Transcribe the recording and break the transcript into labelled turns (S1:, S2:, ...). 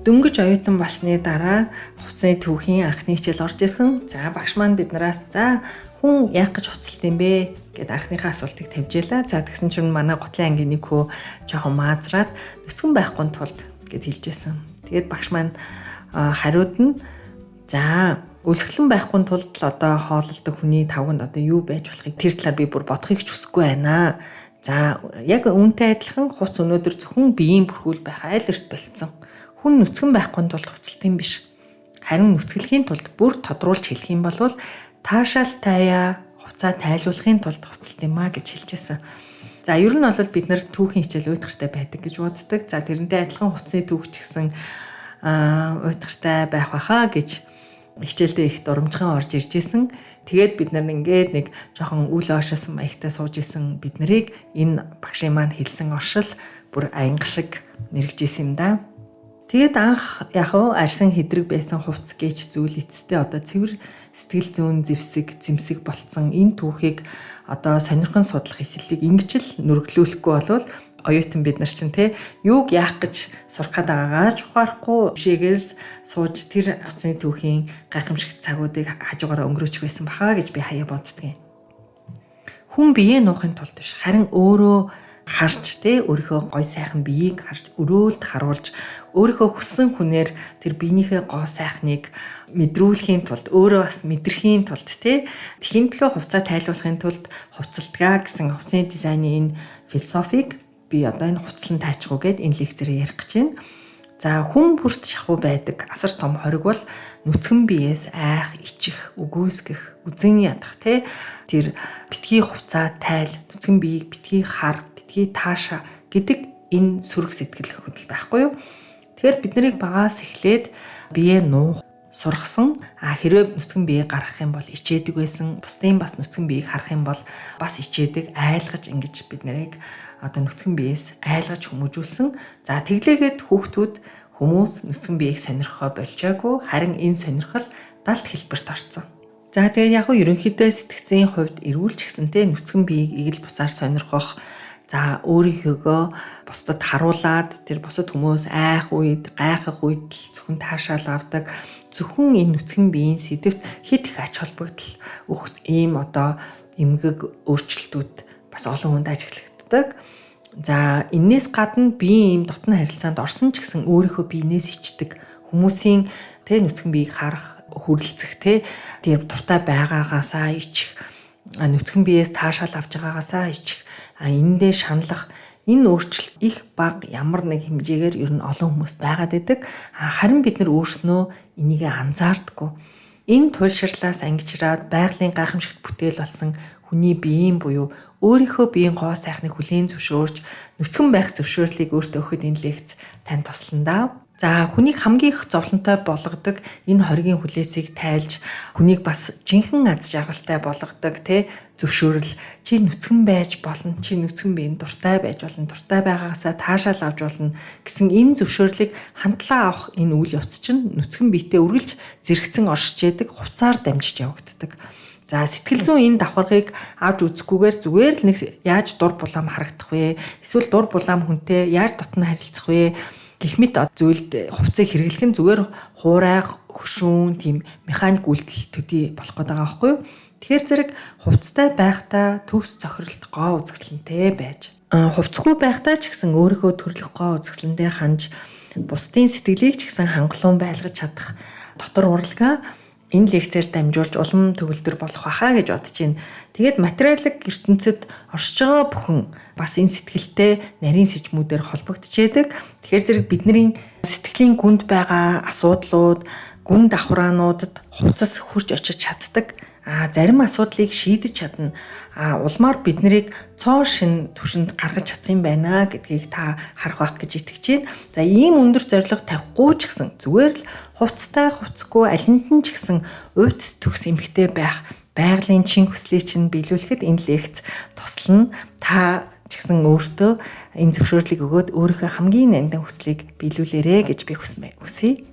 S1: Дөнгөж оюутан болсны дараа хувцсны түүхийн анхны хичээл орж исэн. За багш маань биднээс хүн яах гэж хувцалт юм бэ гэд анхныхаа асуултыг тавьжээ. За тэгсэн чинь манай гутлын ангийн нэг хүү жоохон маазраад нүцгэн байхгүй тулд гэд хэлжсэн. Тэгээд багш маань хариуд нь за өлсгөлэн байхгүй тулд л одоо хооллолдог хүний тавганд одоо юу байж болохыг тэр талаар би бүр бодохыг ч хүсэхгүй байна. За яг үүнтэй адилхан хувц өнөөдөр зөвхөн биеийн бүрхүүл байх айл эрт болцсон. Хүн нүцгэн байхгүй тулд хувцалт юм биш. Харин нүцгэлэхийн тулд бүр тодруулж хэлэх юм бол таашаал таяа хувцаа тайлуулахын тулд хувцалт юм а гэж хэлжсэн. За ер нь бол бид нар түүхийн хичээл уйтгартай байдаг гэж боддог. За тэрнтэй адилхан хувцсны түүх ч гэсэн уйтгартай байх байхаа гэж хичээлдээ их дурамжхан орж ирж исэн. Тэгээд бид нар ингээд нэг жоохон үл оошосон маягтай сууж исэн бид нарыг энэ багшийн маань хэлсэн оршил бүр аянга шиг мэрэгжсэн юм да. Тэгээд анх яг арьсан хэдрэг байсан хувцс гэж зүйл эцэстээ одоо цэвэр сэтгэл зүйн зэмсэг болцсон энэ түүхийг одоо сонирхон судлах эхлэлийг ингэж л нүргэлүүлэхгүй болвол оюутан бид нар чинь юуг яах гэж сурах гээд байгаагаа ухаарахгүй бишээгээл сууж тэр хувцсны түүхийн гайхамшигт цагуудыг хажуугаараа өнгөрөөч байсан бахаа гэж би хаяа боддгийн. Хүн биеэ нуухын тулд биш харин өөрөө харж өөрийнхөө гой сайхан биеийг харж өрөөлд харуулж өөрийнхөө хүссэн хүнээр тэр биенийхээ гоо сайхныг мэдрүүлэхийн тулд өөрөө бас мэдрэхийн тулд тхийн төлөө хувцаа тайлуулахын тулд хувцалтгаа гэсэн хувцсны дизайны энэ философиг би одоо энэ хувцлан тайчгүй гэд энэ лекцээрээ ярих гэж байна. За хүн бүрт шахуу байдаг асар том хориг бол нүцгэн биеэс айх, ичих, үгүйсгэх, үзэн ядах тэр битгий хувцаа тайл, нүцгэн биеийг битгий хар, битгий таашаа гэдэг энэ сүрэг сэтгэл хөдлөл байхгүй юу? Тэгэхээр бид нарыг багаас эхлээд бие нуух сургасан хэрвээ нүцгэн биеийг гаргах юм бол ичээдэг байсан. Бусдын бас нүцгэн биеийг харах юм бол бас ичээдэг, айлгаж ингэж бид нарыг одоо нүцгэн биеэс айлгаж хүмүүжүүлсэн. За тэглээгээд хүмүүс нүцгэн биеийг сонирхоо болжаагүй. Харин энэ сонирхол далд хэлбэрт орсон. За тэгээд яг ерөнхийдөө сэтгцийн хувьд эрүүлж гисэнтэй нүцгэн биеийг игэл бусаар сонирхох. За өөрийнхөөгөө бусдад харуулад тэр бусад хүмүүс айх үед, гайхах үед л зөвхөн таашаал авдаг. Зөвхөн энэ нүцгэн биеийн сэдвт хэд их ач холбогдол өгөх ийм одоо эмгэг өөрчлөлтүүд бас олон хүнд ажиглагддаг. За энээс гадна биеийн ийм дотны харилцаанд орсон ч гэсэн өөрийнхөө биенээс ичдэг хүмүүсийн нүцгэн биеийг харах, хүрлцэх тэр дуртай байгаагаасаа ичих, нүцгэн биеэс таашаал авч байгаагаасаа ичих, эндээ шаналх энэ өөрчлөлт их бага ямар нэг хэмжээгээр ер нь олон хүмүүст байгаад байдаг. Харин бид нар өөрснөө энийг анзаардаггүй. Энэ туйлшрлаас ангижраад байгалийн гайхамшигт бүтээл болсон хүний биеийн буюу өөрийнхөө биеийн гоо сайхныг хүлээн зөвшөөрж нүцгэн байх зөвшөөрлийг өөртөө өгөхөд энэ лекц тань туслана. За хүнийг хамгийн их зовлонтой болгодог энэ хоригийн хүлээсийг тайлж хүнийг бас жинхэнэ аз жаргалтай болгодог зөвшөөрөл чи нүцгэн байж болно, чи нүцгэн биеийн дуртай байж болно, дуртай байгаагаасаа таашаал авч болно гэсэн энэ зөвшөөрлийг хандлан авах энэ үйл явц чинь нүцгэн биетэй үргэлж зэрэгцэн оршиж яадаг хувцаар дамжиж явагддаг. За сэтгэл зүйн энэ давхаргыг авч үзэхгүйгээр зүгээр л нэг яаж дур булаам харагдах вэ? Эсвэл дур булаам хүнтэй яаж дотн харилцах вэ? Гэх мэт зүйлд хувцсыг хэрэглэх нь зүгээр хуурайх, хөшүүн, тийм механик үйлдэл төдий болох гээд байгаа байхгүй юу? Тэгэхээр зэрэг хувцтай байхдаа төгс цохиролт гоо үзэсгэлэнтэй байж, хувцгүй байхдаа ч гэсэн өөрийнхөө төрлөх гоо үзэсгэлэнтэй ханж, бусдын сэтгэлийг ч гэсэн хангалуун байлгаж чадах дотор урлагаа энэ лекцээр дамжуулж улам төгөлдөр болох байхаа гэж бодож байна. Тэгээд материалын ертөнцид оршиж байгаа бүхэн бас энэ сэтгэлтэй нарийн сэжмүүдээр холбогдчихэдэг. Тэгэхээр зэрэг бидний сэтгэлийн гүнд байгаа асуудлууд, гүн давхраануудад хувцас хурж очиж чаддаг. Зарим асуудлыг шийдэж чадна. Улмаар бид нарыг цоо шин түвшинд гаргаж чадах юм байна гэдгийг та харах байх гэж итгэж байна. За ийм өндөр зорилго тавихгүй ч гэсэн зүгээр л хувцтай хувцгүй алинд нь ч гэсэн уйдс төгс эмхтэй байх байгалийн чин хүслийг чинь биелүүлэхэд энэ лекц туслана. Та ч гэсэн өөртөө энэ зөвшөөрлийг өгөөд өөрийнхөө хамгийн нандин хүслийг биелүүлээрэ гэж би хүсье.